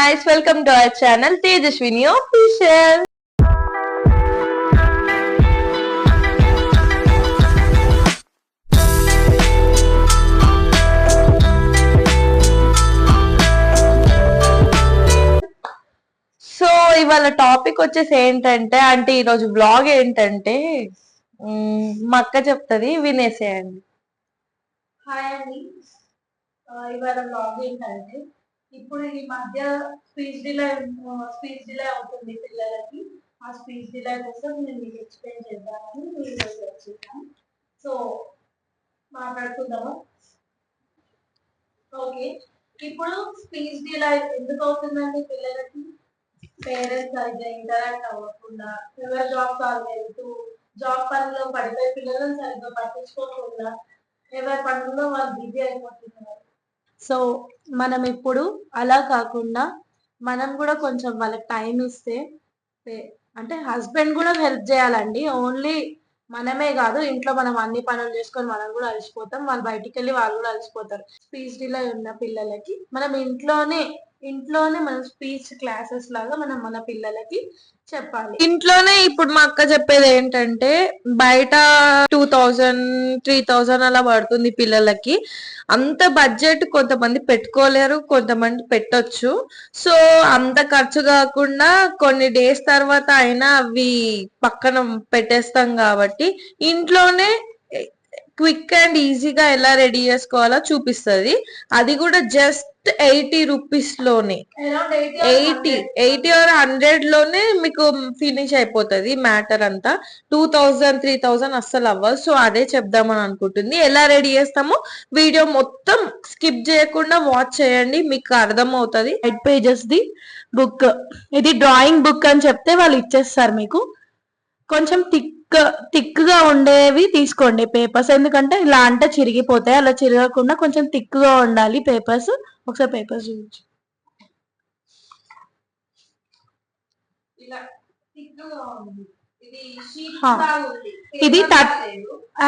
guys, welcome to our channel Tejaswini Official. So ఇవాళ topic వచ్చేసి ఏంటంటే అంటే ఈరోజు బ్లాగ్ ఏంటంటే మా అక్క చెప్తుంది వినేసేయండి. హాయ్ అండి, ఇవాళ బ్లాగ్ ఏంటంటే ఇప్పుడు ఈ మధ్య స్పీచ్ డిలే అవుతుంది పిల్లలకి. ఆ స్పీచ్ డిలే కోసం నేను మీకు ఎక్స్ప్లెయిన్ చేద్దామని ఈరోజు వచ్చేసాను. సో మాట్లాడుకుందాము. ఓకే, ఇప్పుడు స్పీచ్ డిలే ఎందుకు అవుతుందండి పిల్లలకి? పేరెంట్స్ సరిగ్గా ఇంటరాక్ట్ అవ్వకుండా, ఎవరి జాబ్ కాల్ వెళ్తూ జాబ్ పనిలో పడిపోయి పిల్లలను సరిగ్గా పట్టించుకోకుండా ఎవరి పనుల్లో వాళ్ళు బిజీ అయిపోతున్నారు. సో మనం ఇప్పుడు అలా కాకుండా మనం కూడా కొంచెం వాళ్ళకి టైం ఇస్తే, అంటే హస్బెండ్ కూడా హెల్ప్ చేయాలండి. ఓన్లీ మనమే కాదు, ఇంట్లో మనం అన్ని పనులు చేసుకొని మనం కూడా అలసిపోతాం, వాళ్ళు బయటికి వెళ్ళి వాళ్ళు కూడా అలసిపోతారు. స్పీచ్ డిలే ఉన్న పిల్లలకి మనం ఇంట్లోనే మనం స్పీచ్ క్లాసెస్ లాగా మనం మన పిల్లలకి చెప్పాలి. ఇంట్లోనే ఇప్పుడు మా అక్క చెప్పేది ఏంటంటే బయట 2000-3000 అలా పడుతుంది పిల్లలకి. అంత బడ్జెట్ కొంతమంది పెట్టుకోలేరు, కొంతమంది పెట్టొచ్చు. సో అంత ఖర్చు కాకుండా కొన్ని డేస్ తర్వాత అయినా అవి పక్కన పెట్టేస్తాం కాబట్టి ఇంట్లోనే క్విక్ అండ్ ఈజీగా ఎలా రెడీ చేసుకోవాలో చూపిస్తుంది. అది కూడా జస్ట్ 80 రూపీస్ లోనే, 80 or 100 లోనే మీకు ఫినిష్ అయిపోతుంది మ్యాటర్ అంతా. 2000-3000 అస్సలు అవ్వదు. సో అదే చెప్దామని అనుకుంటుంది. ఎలా రెడీ చేస్తామో వీడియో మొత్తం స్కిప్ చేయకుండా వాచ్ చేయండి, మీకు అర్థం అవుతుంది. 8 pages ది బుక్, ఇది డ్రాయింగ్ బుక్ అని చెప్తే వాళ్ళు ఇచ్చేస్తారు మీకు. కొంచెం థిక్ గా ఉండేవి తీసుకోండి పేపర్స్, ఎందుకంటే ఇలా అంటే చిరిగిపోతాయి. అలా చిరగకుండా కొంచెం థిక్ గా ఉండాలి పేపర్స్. ఒకసారి పేపర్స్ చూపించు. ఇది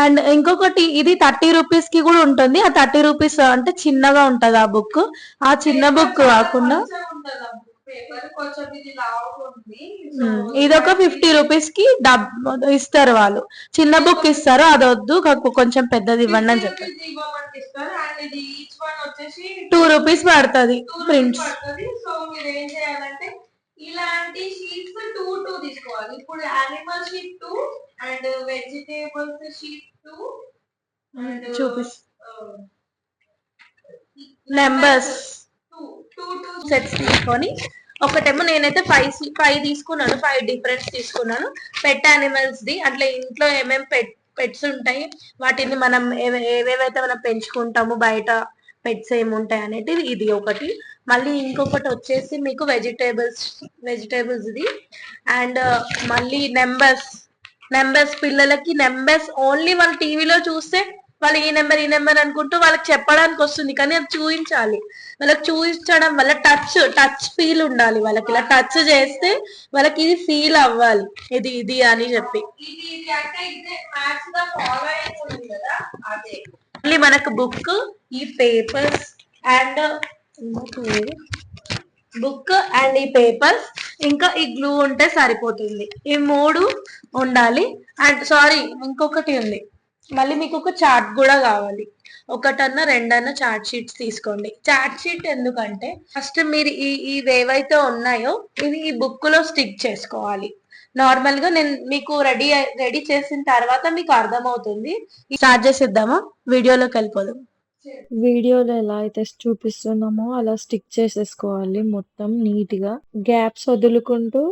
అండ్ ఇంకొకటి, ఇది 30 రూపీస్ కి కూడా ఉంటుంది. ఆ 30 రూపీస్ అంటే చిన్నగా ఉంటది ఆ బుక్. ఆ చిన్న బుక్ కాకుండా ఇదొక 50 రూపీస్ కి ఇస్తారు వాళ్ళు. చిన్న బుక్ ఇస్తారు, అది వద్దు కొంచెం పెద్దది ఇవ్వండి అని చెప్పారు. 2 రూపీస్ పడుతుంది ప్రింట్స్. సో మీరు ఏం చేయాలంటే ఇలాంటి షీట్స్ 2 తీసుకోవాలి. ఇప్పుడు animal sheet 2 and vegetables sheet 2 and numbers 2 sets తీసుకొని, ఒకటేమో నేనైతే 5 తీసుకున్నాను, 5 డిఫరెంట్స్ తీసుకున్నాను. పెట్ యానిమల్స్ ది, అట్లా ఇంట్లో ఏమేమి పెట్స్ ఉంటాయి వాటిని మనం ఏవేవైతే మనం పెంచుకుంటాము బయట పెట్స్ ఏముంటాయి అనేది ఇది ఒకటి. మళ్ళీ ఇంకొకటి వచ్చేసి మీకు వెజిటేబుల్స్ ది. అండ్ మళ్ళీ నెంబర్స్ పిల్లలకి నెంబర్స్ ఓన్లీ వాళ్ళు టీవీలో చూస్తే వాళ్ళు ఈ నెంబర్ అనుకుంటూ వాళ్ళకి చెప్పడానికి వస్తుంది, కానీ అది చూపించాలి. వాళ్ళకి చూపించడం వల్ల టచ్ ఫీల్ ఉండాలి వాళ్ళకి. ఇలా టచ్ చేస్తే వాళ్ళకి ఇది ఫీల్ అవ్వాలి, ఇది అని చెప్పి. మళ్ళీ మనకు బుక్, ఈ పేపర్స్ అండ్ ఈ పేపర్స్, ఇంకా ఈ గ్లూ ఉంటే సరిపోతుంది. ఈ 3 ఉండాలి. అండ్ సారీ, ఇంకొకటి ఉంది, మళ్ళీ మీకు ఒక చార్ట్ కూడా కావాలి. 1-2 చార్ట్ షీట్స్ తీసుకోండి. చార్ట్ షీట్ ఎందుకంటే ఫస్ట్ మీరు ఇవేవైతే ఉన్నాయో ఇవి ఈ బుక్ లో స్టిక్ చేసుకోవాలి. నార్మల్ గా నేను మీకు రెడీ చేసిన తర్వాత మీకు అర్థమవుతుంది. స్టార్ట్ చేసేద్దామా? వీడియోలోకి వెళ్ళిపోదాం. వీడియోలో ఎలా అయితే చూపిస్తున్నామో అలా స్టిక్ చేసేసుకోవాలి మొత్తం నీట్ గా. గ్యాప్స్ వదులుకుంటూ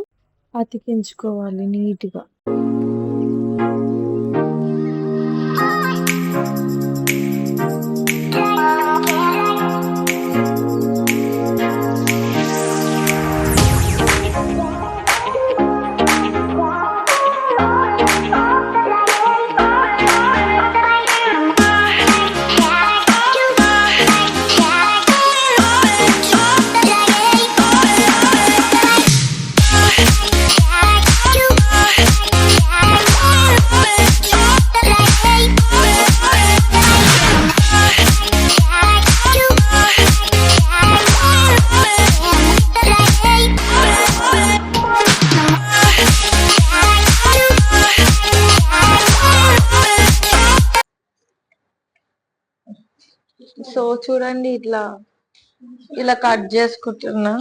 అతికించుకోవాలి నీట్ గా. చూడండి ఇట్లా ఇలా కట్ చేసుకుంటున్నా.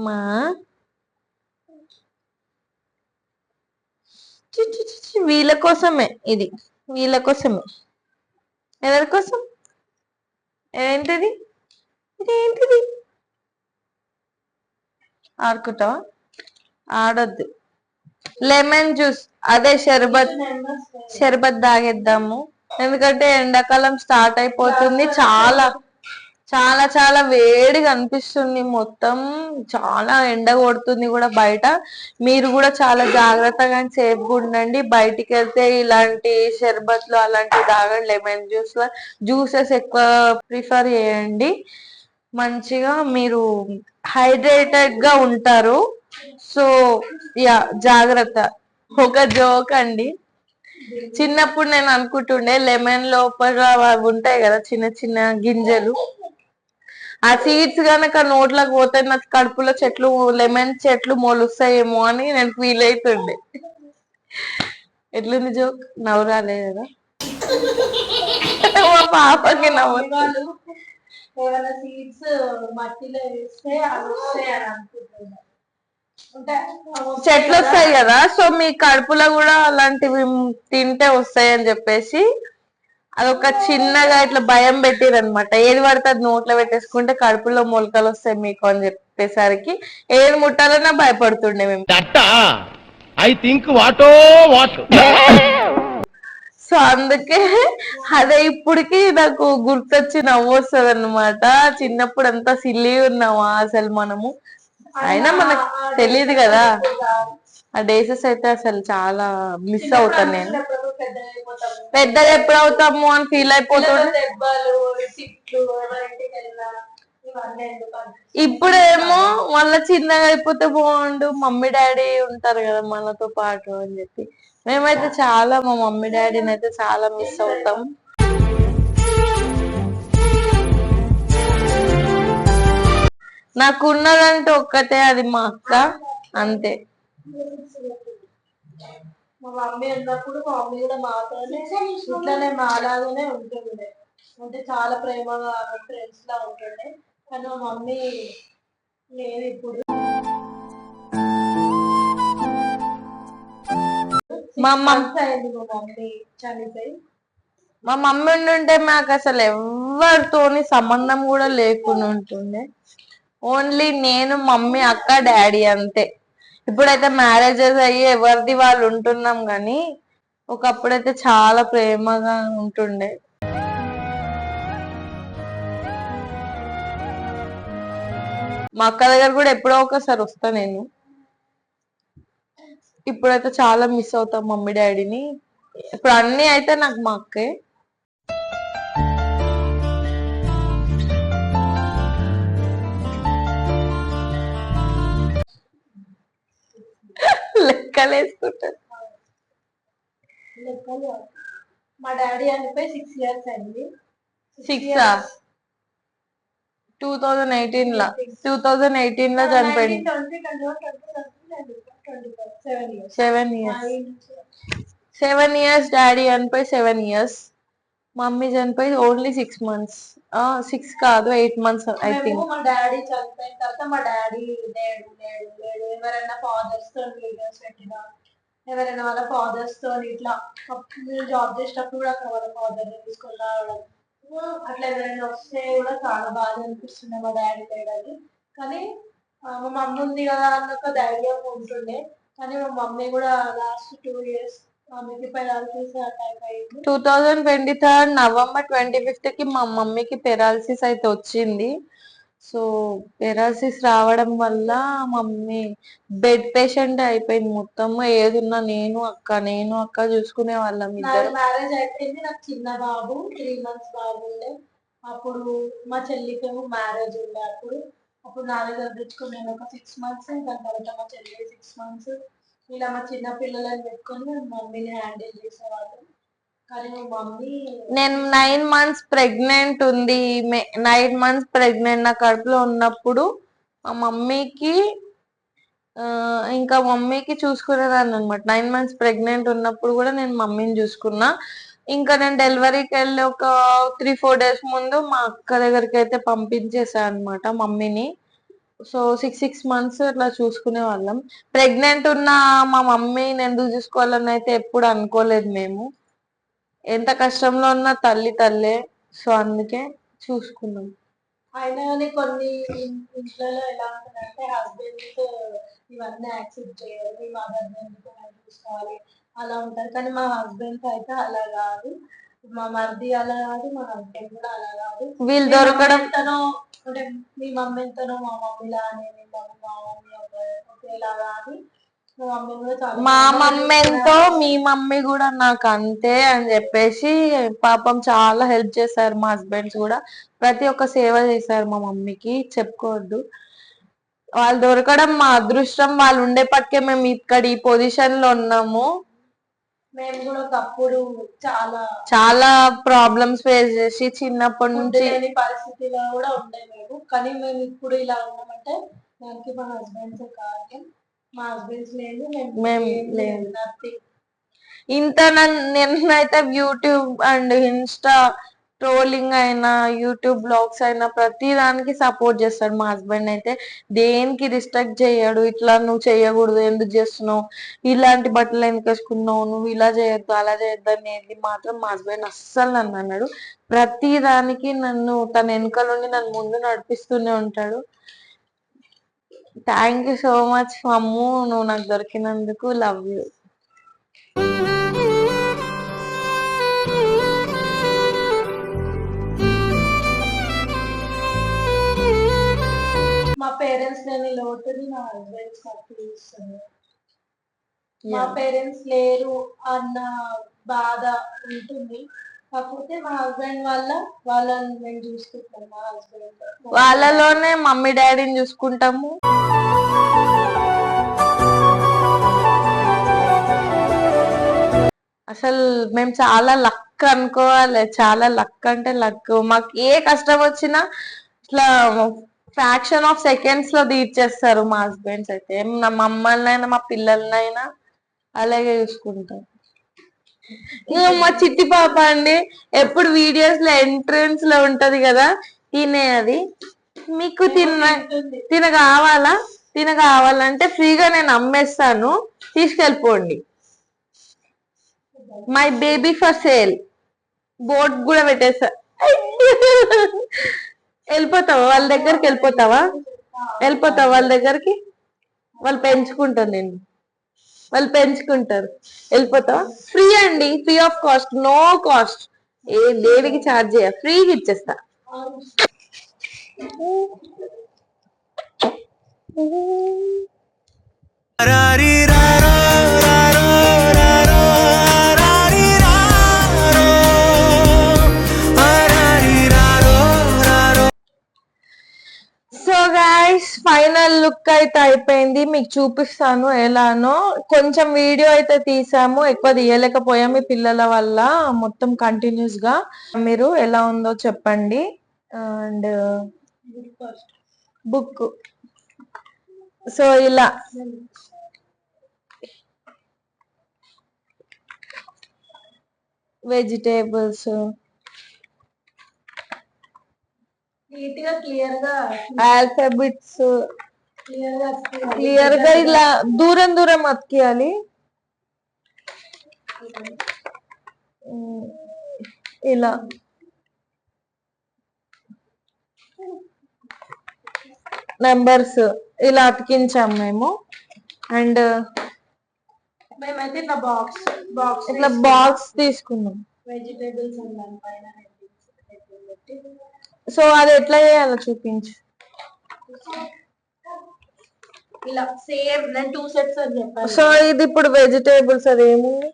మా వీళ్ళ కోసమే ఇది, వీళ్ళ కోసమే. ఎవరి కోసం? ఏంటిది ఇదేంటిది? ఆడుకుంటావా? ఆడొద్దు. లెమన్ జ్యూస్, అదే షర్బత్ తాగేద్దాము. ఎందుకంటే ఎండాకాలం స్టార్ట్ అయిపోతుంది. చాలా చాలా చాలా వేడిగా అనిపిస్తుంది. మొత్తం చాలా ఎండ కొడుతుంది కూడా బయట. మీరు కూడా చాలా జాగ్రత్తగా సేఫ్గా ఉండండి. బయటికి వెళ్తే ఇలాంటి షర్బత్లు అలాంటివి తాగండి. లెమన్ జ్యూసెస్ ఎక్కువ ప్రిఫర్ చేయండి. మంచిగా మీరు హైడ్రేటెడ్ గా ఉంటారు. సో యా, జాగ్రత్త. ఒక జోక్ అండి, చిన్నప్పుడు నేను అనుకుంటుండే లెమన్ లోపల అవి ఉంటాయి కదా చిన్న చిన్న గింజలు, ఆ సీడ్స్ గనక నోట్లోకి పోతే నాకు కడుపులో లెమన్ చెట్లు మొలుస్తాయేమో అని నేను ఫీల్ అవుతుండే. ఎట్లుంది జోక్? నవ్వు రాలే కదా? మా పాపకి నవ్వు. ఏమైనా సీడ్స్ మట్టిలో వేస్తే అవి వస్తాయి అని అనుకుంటున్నా. చెట్లు వస్తాయి కదా, సో మీ కడుపులో కూడా అలాంటివి తింటే వస్తాయి అని చెప్పేసి అదొక చిన్నగా ఇట్లా భయం పెట్టిరనమాట. ఏది పడితే అది నోట్లో పెట్టేసుకుంటే కడుపులో మొలకలు వస్తాయి మీకు అని చెప్పేసరికి ఏది ముట్టాలన్నా భయపడుతుండే మేము. ఐ థింక్ వాటో వాట్. సో అందుకే అదే ఇప్పటికి నాకు గుర్తొచ్చి నవ్వు వస్తుంది అనమాట. చిన్నప్పుడు అంతా సిల్లీ ఉన్నామా అసలు మనము. అయినా మనకు తెలియదు కదా ఆ డేసెస్ అయితే. అసలు చాలా మిస్ అవుతాను నేను. పెద్దగా ఎప్పుడు అవుతాము అని ఫీల్ అయిపోతుంది. ఇప్పుడేమో మళ్ళీ చిన్నగా అయిపోతే బాగుండు, మమ్మీ డాడీ ఉంటారు కదా మనతో పాటు అని చెప్పి. మేమైతే చాలా మా మమ్మీ డాడీని అయితే చాలా మిస్ అవుతాం. నాకు ఉన్నదంటే ఒక్కటే, అది మా అక్క, అంతే. మా మమ్మీ ఉన్నప్పుడు మా మమ్మీ కూడా మాతోనే ఇట్లానే మాలాగానే ఉంటుండే. అంటే చాలా ప్రేమగా ఫ్రెండ్స్ లా ఉంటుండే. కానీ మా మమ్మీ లేదు ఇప్పుడు. మా అయింది మా మమ్మీ చనిపోయి. మా మమ్మీ ఉండుంటే మాకు అసలు ఎవరితోని సంబంధం కూడా లేకుండా ఉంటుండే. ఓన్లీ నేను, మమ్మీ, అక్క, డాడీ అంతే. ఇప్పుడైతే మ్యారేజెస్ అయ్యి ఎవరిది వాళ్ళు ఉంటున్నాం కానీ ఒకప్పుడైతే చాలా ప్రేమగా ఉంటుండే. మా అక్క దగ్గర కూడా ఎప్పుడో ఒకసారి వస్తా నేను. ఇప్పుడైతే చాలా మిస్ అవుతాం మమ్మీ డాడీని. ఇప్పుడు అన్ని అయితే నాకు మా అక్కే. లెక్కలేసుకుంటారు. మా డాడీ చనిపోయి 6 years అయింది. 2018 లో చనిపోయింది. 7 years డాడీ చనిపోయి 7 years. మమ్మీ చనిపోయి ఓన్లీ 6 months. 6 కాదు 8 months ఐ థింక్. మా డాడీ చనిపోయిన తర్వాత మా డాడీ లేడు. ఎవరైనా ఫాదర్స్ తో వీడియోస్ పెట్టినా, ఎవరైనా వాళ్ళ ఫాదర్స్ తో ఇట్లా జాబ్ చేసేటప్పుడు కూడా అక్కడ వాళ్ళ ఫాదర్ తీసుకొని రావడం, అట్లా ఎవరైనా వస్తే కూడా చాలా బాగా అనిపిస్తుండే మా డాడీ లేడని. కానీ మా మమ్మీ ఉంది కదా అన్న ఒక ధైర్యం ఉంటుండే. కానీ మా మమ్మీ కూడా లాస్ట్ 2 years మమ్మీకి పెరాలసిస్ అటాక్ అయ్యింది. 2023 November 25th కి మా మమ్మీకి పెరాలసిస్ అయితే వచ్చింది. సో పెరాలసిస్ రావడం వల్ల మమ్మీ బెడ్ పేషెంట్ అయిపోయింది. మొత్తం ఏదున్నా నేను అక్క చూసుకునే వాళ్ళం ఇద్దరు. మ్యారేజ్ అయిపోయింది. నాకు చిన్న బాబు 3 months బాబు ఉండే. అప్పుడు మా చెల్లికి మ్యారేజ్ ఉండే. అప్పుడు నా దగ్గర తెచ్చుకుని నేను ఒక 6 months, దాని తర్వాత మా చెల్లి 6 months, ఇలా మా చిన్న పిల్లలని పెట్టుకొని మమ్మీని హ్యాండిల్ చేసేవాళ్ళు. కానీ మా మమ్మీ, నేను 9 months ప్రెగ్నెంట్ ఉంది. 9 months ప్రెగ్నెంట్ నా కడుపులో ఉన్నప్పుడు మా మమ్మీకి ఇంకా మమ్మీకి చూసుకునేదాన్ని అనమాట. 9 months ప్రెగ్నెంట్ ఉన్నప్పుడు కూడా నేను మమ్మీని చూసుకున్నా. ఇంకా నేను డెలివరీకి వెళ్ళి ఒక 3-4 days ముందు మా అక్క దగ్గరికి అయితే పంపించేసా అనమాట మమ్మీని. సో 6 months అట్లా చూసుకునే వాళ్ళం. ప్రెగ్నెంట్ ఉన్న మా మమ్మీని ఎందుకు చూసుకోవాలని అయితే ఎప్పుడు అనుకోలేదు మేము. ఎంత కష్టంలో ఉన్న తల్లి తల్లే. సో అందుకే చూసుకున్నాం. అయినా కానీ కొన్ని ఇంట్లో ఎలా ఉంటుందంటే హస్బెండ్ ఇవన్నీ యాక్సెప్ట్ చేయరు, మీ మదర్ ఎందుకు మనం చూసుకోవాలి అలా ఉంటారు. కానీ మా హస్బెండ్ అయితే అలా కాదు, మా మరిది అలా కాదు, మా హస్బెండ్ కూడా అలా కాదు. వీళ్ళు దొరకడం ఎంతనో అంటే మీ మమ్మీ ఎంతనో మా మమ్మీలా అని, మా మమ్మీ ఒకేలాగా అని మా మమ్మీ కూడా చాలా మా ప్రేమగా మమ్మీ ఎంతో చూసుకునేవారు. మీ మమ్మీ కూడా నాకు అంతే అని చెప్పేసి పాపం చాలా హెల్ప్ చేశారు. మా హస్బెండ్స్ కూడా ప్రతి ఒక్క సేవ చేశారు మా మమ్మీకి, చెప్పుకోవద్దు. వాళ్ళు దొరకడం మా అదృష్టం. వాళ్ళు ఉండేపటికే మేము ఇక్కడ ఈ పొజిషన్ లో ఉన్నాము. మేము కూడా ఒకప్పుడు చాలా చాలా ప్రాబ్లమ్స్ ఫేస్ చేసి చిన్నప్పటి ఫుడ్ నుంచి లేని పరిస్థితిలో కూడా ఉండే మేము. కానీ మేము ఇప్పుడు ఇలా ఉన్నామంటే దానికి మా హస్బెండ్స్ కారణం. మా హస్బెండ్స్ లేదు, మేము ఏం లేము. లేదు, నథింగ్. ఇంత నేనైతే యూట్యూబ్ అండ్ ఇన్స్టా ట్రోలింగ్ అయినా యూట్యూబ్ బ్లాగ్స్ అయినా ప్రతి దానికి సపోర్ట్ చేస్తాడు మా హస్బెండ్. అయితే దేనికి రిస్ట్రిక్ట్ చేయడు. ఇట్లా నువ్వు చేయకూడదు, ఎందుకు చేస్తున్నావు, ఇలాంటి బట్టలు ఎందుకు వేసుకున్నావు, నువ్వు ఇలా చేయొద్దు అలా చేయొద్దు అనేది మాత్రం మా హస్బెండ్ అస్సలు నన్ను అన్నాడు. ప్రతి దానికి నన్ను తన వెనుక నుండి నన్ను ముందు నడిపిస్తూనే ఉంటాడు. థ్యాంక్ యూ సో మచ్ అమ్ము, నువ్వు నాకు దొరికినందుకు. Love you. మా పేరెంట్స్ లేని లోటుని మా హస్బెండ్స్ తీరుస్తారు. మా పేరెంట్స్ లేరు అన్న బాధ ఉంటుంది. కాకపోతే మా హస్బెండ్ వాళ్ళని మేము చూసుకుంటాం. మా హస్బెండ్ వాళ్ళలోనే మమ్మీ డాడీని చూసుకుంటాము. అసలు మేము చాలా లక్ అనుకోవాలి. చాలా లక్ అంటే లక్. మాకు ఏ కష్టం వచ్చినా ఇట్లా ఫ్రాక్షన్ ఆఫ్ సెకండ్స్ లో తీర్చేస్తారు మా హస్బెండ్స్. అయితే మమ్మల్ని అయినా మా పిల్లలనైనా అలాగే చూసుకుంటాం. మా చిట్టి పాప అండి ఎప్పుడు వీడియోస్ లో ఎంట్రన్స్ లో ఉంటది కదా, తినే అది మీకు తిన కావాలంటే ఫ్రీగా నేను అమ్మేస్తాను, తీసుకెళ్ళిపోండి. My baby for sale board కూడా పెట్టేస్తా. వెళ్ళిపోతావా వాళ్ళ దగ్గరికి? వెళ్ళిపోతావా వాళ్ళ దగ్గరికి? వాళ్ళు పెంచుకుంటారు నేను, వాళ్ళు పెంచుకుంటారు. వెళ్ళిపోతావా? ఫ్రీ అండి, free of cost, no cost. దేనికి ఛార్జ్ చేయ, ఫ్రీగా ఇచ్చేస్తా. సో గైస్, ఫైనల్ లుక్ అయితే అయిపోయింది. మీకు చూపిస్తాను ఎలానో. కొంచెం వీడియో అయితే తీసాము, ఎక్కువ తీయలేకపోయాము ఈ పిల్లల వల్ల. మొత్తం కంటిన్యూస్ గా మీరు ఎలా ఉందో చెప్పండి. అండ్ బుక్ సో ఇలా వెజిటేబుల్స్ నీట్ గా క్లియర్ గా ఆల్ఫాబెట్స్ క్లియర్ క్లియర్ గా ఇలా దూరం దూరం అతికియాలి. ఇలా నెంబర్స్ ఇలా అతికించాం మేము. అండ్ మేమైతే ఇట్లా బాక్స్ ఇట్లా బాక్స్ తీసుకున్నాం. వెజిటేబుల్స్ ఉండాలి పైన. సో అది ఎట్లా చేయాలో చూపించు. ఇలా సేమ్ నేను 2 sets అని చెప్పాను. సో ఇది ఇప్పుడు వెజిటేబుల్స్, అది ఏముంది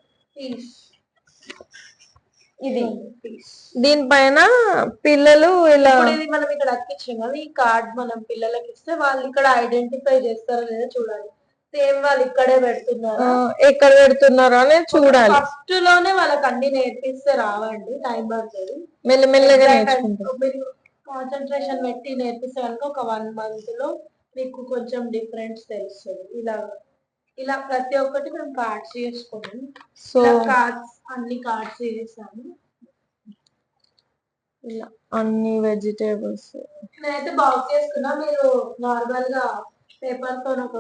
ఇది దీనిపైన పిల్లలు ఇలా. ఇది మనం ఇక్కడ అతికించాం కదా, ఈ కార్డ్ మనం పిల్లలకి ఇస్తే వాళ్ళు ఇక్కడ ఐడెంటిఫై చేస్తారో లేదో చూడాలి. సేమ్ వాళ్ళు ఇక్కడే పెడుతున్నారు, ఎక్కడ పెడుతున్నారో అనేది చూడాలి. ఫస్ట్ లోనే వాళ్ళకి అన్ని నేర్పిస్తే రావండి, టైం పడుతుంది. మెల్లమెల్లగా నేర్చుకుంటాం. మీరు కాన్సన్ట్రేషన్ పెట్టి నేర్పిస్తే కనుక ఒక 1 month లో మీకు కొంచెం డిఫరెన్స్ తెలుస్తుంది. ఇలా ఇలా ప్రతి ఒక్కటి మేము కార్డ్స్ చేసుకున్నాం. సో ఇలా కార్డ్స్ అన్ని కార్డ్స్ చేసాము. ఇలా అన్ని వెజిటేబుల్స్ నేనైతే బాక్స్ చేసుకున్నా. మీరు నార్మల్ గా పేపర్ తో ఒక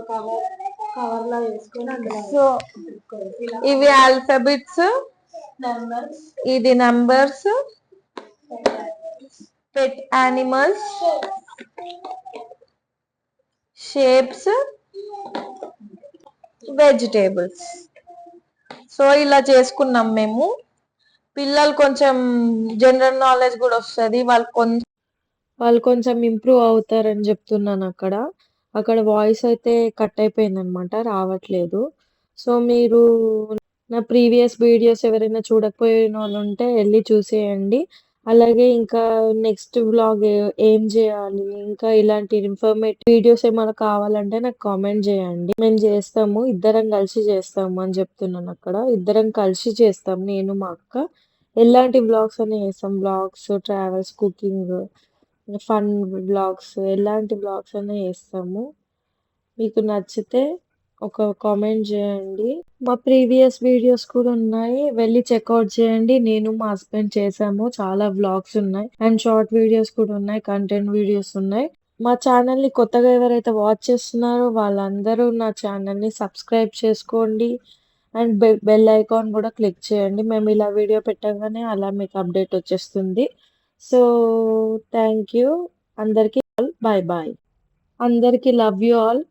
కవర్ లా వేసుకొని అందులో సో పెట్టుకోవచ్చు. ఇలా ఇవి ఆల్ఫాబెట్స్, నెంబర్స్, ఇది numbers, pet animals, shapes, vegetables. So ఇలా చేసుకున్నాం మేము. పిల్లలు కొంచెం జనరల్ నాలెడ్జ్ కూడా వస్తుంది, వాళ్ళు కొంచెం ఇంప్రూవ్ అవుతారని చెప్తున్నాను. అక్కడ వాయిస్ అయితే కట్ అయిపోయింది అనమాట, రావట్లేదు. సో మీరు నా ప్రీవియస్ వీడియోస్ ఎవరైనా చూడకపోయిన వాళ్ళు ఉంటే వెళ్ళి చూసేయండి. అలాగే ఇంకా నెక్స్ట్ వ్లాగ్ ఏం చేయాలి, ఇంకా ఇలాంటి ఇన్ఫర్మేటివ్ వీడియోస్ ఏమైనా కావాలంటే నాకు కామెంట్ చేయండి. మేము చేస్తాము, ఇద్దరం కలిసి చేస్తాము అని చెప్తున్నాను. ఇద్దరం కలిసి చేస్తాం, నేను మా అక్క. ఎలాంటి వ్లాగ్స్ అని చేస్తాం, vlogs, travels, cooking, fun vlogs, ఎలాంటి వ్లాగ్స్ అయినా చేస్తాము. మీకు నచ్చితే ఒక కామెంట్ చేయండి. మా ప్రీవియస్ వీడియోస్ కూడా ఉన్నాయి, వెళ్ళి చెక్అవుట్ చేయండి. నేను మా హస్బెండ్ చేసాము, చాలా వ్లాగ్స్ ఉన్నాయి అండ్ షార్ట్ వీడియోస్ కూడా ఉన్నాయి, కంటెంట్ వీడియోస్ ఉన్నాయి. మా ఛానల్ ని కొత్తగా ఎవరైతే వాచ్ చేస్తున్నారో వాళ్ళందరూ నా ఛానల్ ని సబ్స్క్రైబ్ చేసుకోండి అండ్ బెల్ ఐకాన్ కూడా క్లిక్ చేయండి. మేము ఇలా వీడియో పెట్టగానే అలా మీకు అప్డేట్ వచ్చేస్తుంది. సో థ్యాంక్ యూ అందరికి. Bye bye. అందరికి లవ్ యూ ఆల్.